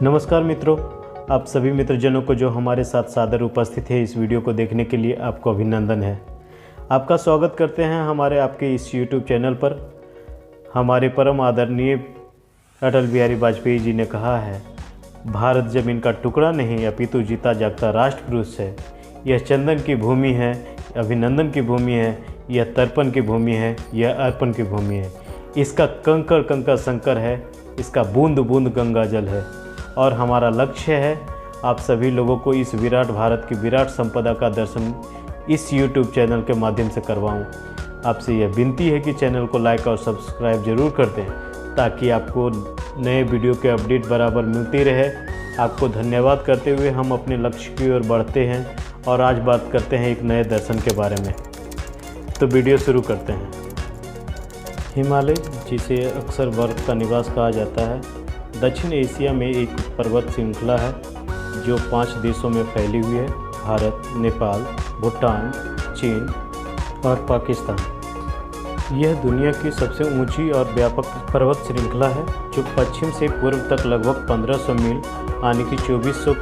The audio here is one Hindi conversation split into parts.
नमस्कार मित्रों, आप सभी मित्रजनों को जो हमारे साथ सादर उपस्थित है इस वीडियो को देखने के लिए आपको अभिनंदन है। आपका स्वागत करते हैं हमारे आपके इस YouTube चैनल पर। हमारे परम आदरणीय अटल बिहारी वाजपेयी जी ने कहा है, भारत जमीन का टुकड़ा नहीं अपितु जीता जागता राष्ट्र पुरुष है। यह चंदन की भूमि है, अभिनंदन की भूमि है, यह तर्पण की भूमि है, यह अर्पण की भूमि है। इसका कंकड़ कंकड़ शंकर है, इसका बूंद बूंद गंगा जल है। और हमारा लक्ष्य है आप सभी लोगों को इस विराट भारत की विराट संपदा का दर्शन इस YouTube चैनल के माध्यम से करवाऊं। आपसे यह विनती है कि चैनल को लाइक और सब्सक्राइब जरूर कर दें ताकि आपको नए वीडियो के अपडेट बराबर मिलती रहे। आपको धन्यवाद करते हुए हम अपने लक्ष्य की ओर बढ़ते हैं और आज बात करते हैं एक नए दर्शन के बारे में। तो वीडियो शुरू करते हैं। हिमालय, जिसे अक्सर बर्फ़ का निवास कहा जाता है, दक्षिण एशिया में एक पर्वत श्रृंखला है जो 5 देशों में फैली हुई है: भारत, नेपाल, भूटान, चीन और पाकिस्तान। यह दुनिया की सबसे ऊंची और व्यापक पर्वत श्रृंखला है जो पश्चिम से पूर्व तक लगभग 1500 मील यानी कि 2400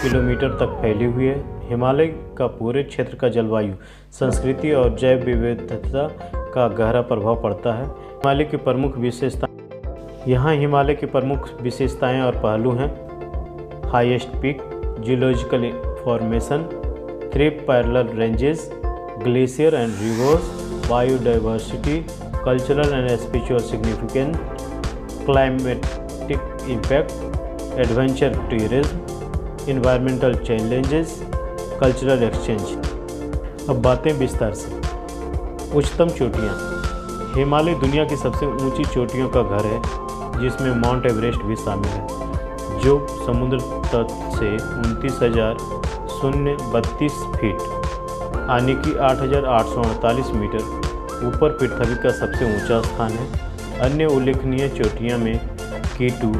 किलोमीटर तक फैली हुई है। हिमालय का पूरे क्षेत्र का जलवायु, संस्कृति और जैव विविधता का गहरा प्रभाव पड़ता है। हिमालय की प्रमुख विशेषताएं और पहलू हैं: highest peak, geological formation, 3 parallel ranges, glacier and reverse, biodiversity, cultural and spiritual significance, climatic impact, adventure tourism, environmental challenges, cultural exchange. अब बातें विस्तार से। उच्चतम चोटियाँ। हिमालय दुनिया की सबसे ऊंची चोटियों का घर है जिसमें माउंट एवरेस्ट भी शामिल है, जो समुद्र तट से 29,032 फीट यानी कि 8,848 मीटर ऊपर पृथ्वी का सबसे ऊंचा स्थान है। अन्य उल्लेखनीय चोटियों में कीटू,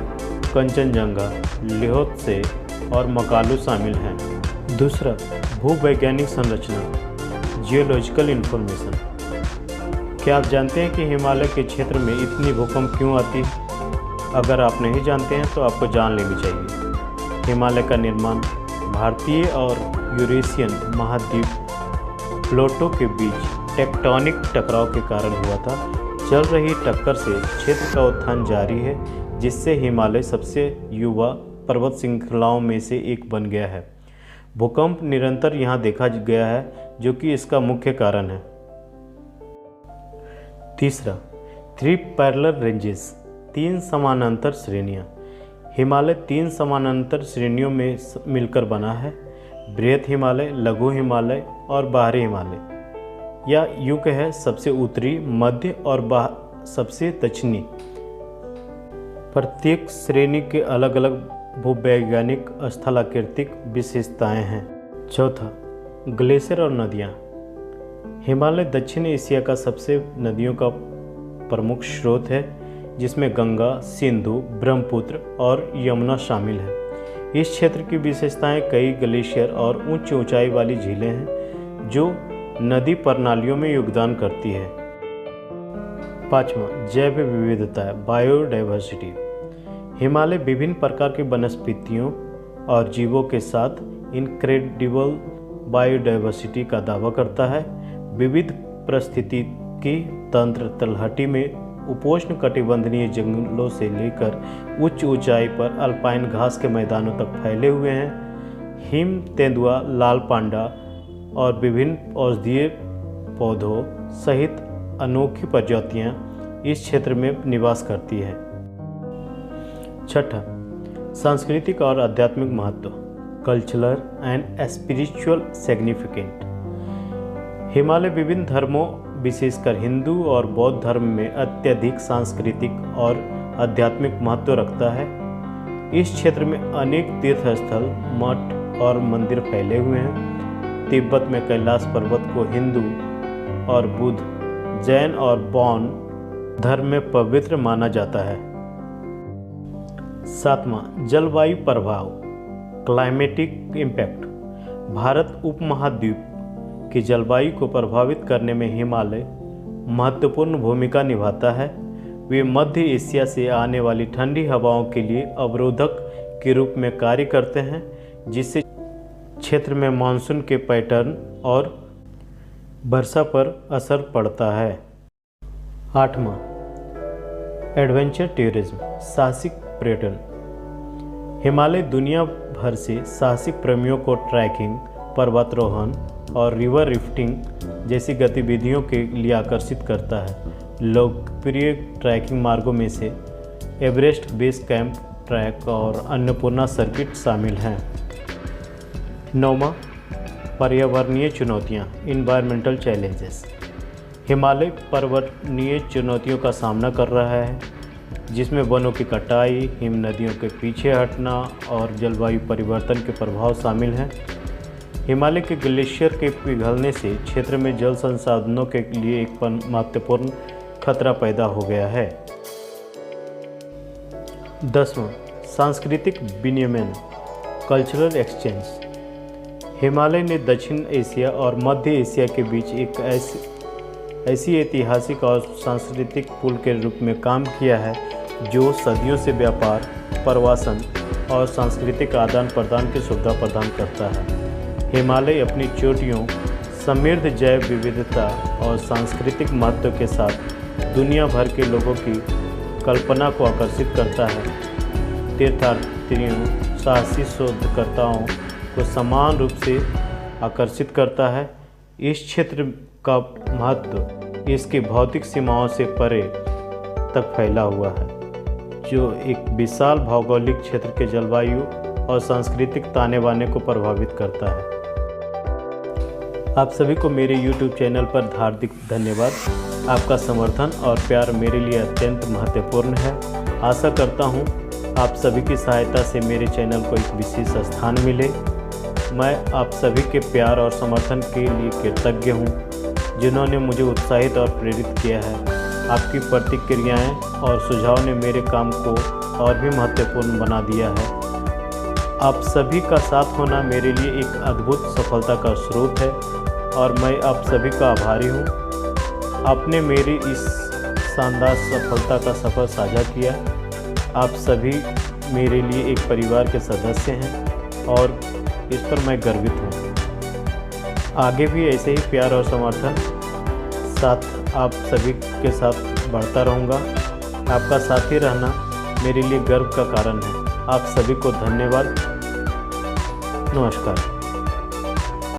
कंचनजंगा, ल्होत्से और मकालू शामिल हैं। दूसरा, भूवैज्ञानिक संरचना, जियोलॉजिकल इन्फॉर्मेशन। क्या आप जानते हैं कि हिमालय के क्षेत्र में इतनी भूकंप क्यों आती है? अगर आप नहीं जानते हैं तो आपको जान लेनी चाहिए। हिमालय का निर्माण भारतीय और यूरेशियन महाद्वीप प्लेटों के बीच टेक्टोनिक टकराव के कारण हुआ था। चल रही टक्कर से क्षेत्र का उत्थान जारी है, जिससे हिमालय सबसे युवा पर्वत श्रृंखलाओं में से एक बन गया है। भूकंप निरंतर यहाँ देखा गया है, जो कि इसका मुख्य कारण है। तीसरा, 3 पैरेलल रेंजेस, 3 समानांतर श्रेणियाँ। हिमालय 3 समानांतर श्रेणियों में मिलकर बना है: बृहत हिमालय, लघु हिमालय और बाहरी हिमालय, या यूं कहें सबसे उत्तरी, मध्य और सबसे दक्षिणी। प्रत्येक श्रेणी के अलग अलग भूवैज्ञानिक स्थलाकृतिक विशेषताएं हैं। चौथा, ग्लेशियर और नदियाँ। हिमालय दक्षिण एशिया का सबसे नदियों का प्रमुख स्रोत है, जिसमें गंगा, सिंधु, ब्रह्मपुत्र और यमुना शामिल हैं। इस क्षेत्र की विशेषताएं कई ग्लेशियर और उच्च ऊंचाई वाली झीलें हैं जो नदी प्रणालियों में योगदान करती है। पाँचवां, जैव विविधता, बायोडाइवर्सिटी। हिमालय विभिन्न प्रकार की वनस्पतियों और जीवों के साथ इनक्रेडिबल बायोडाइवर्सिटी का दावा करता है। विविध पारिस्थितिकी तंत्र तलहटी में उपोष्ण कटिबंधीय जंगलों से लेकर उच्च ऊंचाई पर अल्पाइन घास के मैदानों तक फैले हुए हैं। हिम तेंदुआ, लाल पांडा और विभिन्न औषधीय पौधों सहित अनोखी प्रजातियां इस क्षेत्र में निवास करती हैं। छठा, सांस्कृतिक और आध्यात्मिक महत्व, cultural and spiritual significant. Himalaya विभिन्न धर्मों, विशेषकर हिंदू और बौद्ध धर्म में अत्यधिक सांस्कृतिक और आध्यात्मिक महत्व रखता है। इस क्षेत्र में अनेक तीर्थस्थल, मठ और मंदिर फैले हुए हैं। तिब्बत में कैलाश पर्वत को हिंदू और बुद्ध, जैन और बौद्ध धर्म में पवित्र माना जाता है। सातवां, जलवायु प्रभाव, क्लाइमेटिक इम्पैक्ट। भारत उपमहाद्वीप की जलवायु को प्रभावित करने में हिमालय महत्वपूर्ण भूमिका निभाता है। वे मध्य एशिया से आने वाली ठंडी हवाओं के लिए अवरोधक के रूप में कार्य करते हैं, जिससे क्षेत्र में मानसून के पैटर्न और वर्षा पर असर पड़ता है। 8वां, एडवेंचर टूरिज्म, साहसिक पर्यटन। हिमालय दुनिया भर से साहसिक प्रेमियों को ट्रैकिंग, पर्वतारोहण और रिवर राफ्टिंग जैसी गतिविधियों के लिए आकर्षित करता है। लोकप्रिय ट्रैकिंग मार्गों में से एवरेस्ट बेस कैंप ट्रैक और अन्नपूर्णा सर्किट शामिल हैं। 9वां, पर्यावरणीय चुनौतियाँ, इन्वायरमेंटल चैलेंजेस। हिमालय पर्यावरणीय चुनौतियों का सामना कर रहा है, जिसमें वनों की कटाई, हिम नदियों के पीछे हटना और जलवायु परिवर्तन के प्रभाव शामिल हैं। हिमालय के ग्लेशियर के पिघलने से क्षेत्र में जल संसाधनों के लिए एक महत्वपूर्ण खतरा पैदा हो गया है। 10वां, सांस्कृतिक विनिमय, कल्चरल एक्सचेंज। हिमालय ने दक्षिण एशिया और मध्य एशिया के बीच एक ऐसी ऐतिहासिक और सांस्कृतिक पुल के रूप में काम किया है, जो सदियों से व्यापार, प्रवासन और सांस्कृतिक आदान प्रदान की सुविधा प्रदान करता है। हिमालय अपनी चोटियों, समृद्ध जैव विविधता और सांस्कृतिक महत्व के साथ दुनिया भर के लोगों की कल्पना को आकर्षित करता है। तीर्थयात्रियों, साहसी शोधकर्ताओं को समान रूप से आकर्षित करता है। इस क्षेत्र का महत्व इसकी भौतिक सीमाओं से परे तक फैला हुआ है, जो एक विशाल भौगोलिक क्षेत्र के जलवायु और सांस्कृतिक ताने बाने को प्रभावित करता है। आप सभी को मेरे YouTube चैनल पर हार्दिक धन्यवाद। आपका समर्थन और प्यार मेरे लिए अत्यंत महत्वपूर्ण है। आशा करता हूँ आप सभी की सहायता से मेरे चैनल को एक विशेष स्थान मिले। मैं आप सभी के प्यार और समर्थन के लिए कृतज्ञ हूँ, जिन्होंने मुझे उत्साहित और प्रेरित किया है। आपकी प्रतिक्रियाएं और सुझाव ने मेरे काम को और भी महत्वपूर्ण बना दिया है। आप सभी का साथ होना मेरे लिए एक अद्भुत सफलता का स्रोत है और मैं आप सभी का आभारी हूँ। आपने मेरी इस शानदार सफलता का सफ़र साझा किया। आप सभी मेरे लिए एक परिवार के सदस्य हैं और इस पर मैं गर्वित हूँ। आगे भी ऐसे ही प्यार और समर्थन साथ आप सभी के साथ बढ़ता रहूँगा। आपका साथी रहना मेरे लिए गर्व का कारण है। आप सभी को धन्यवाद। नमस्कार।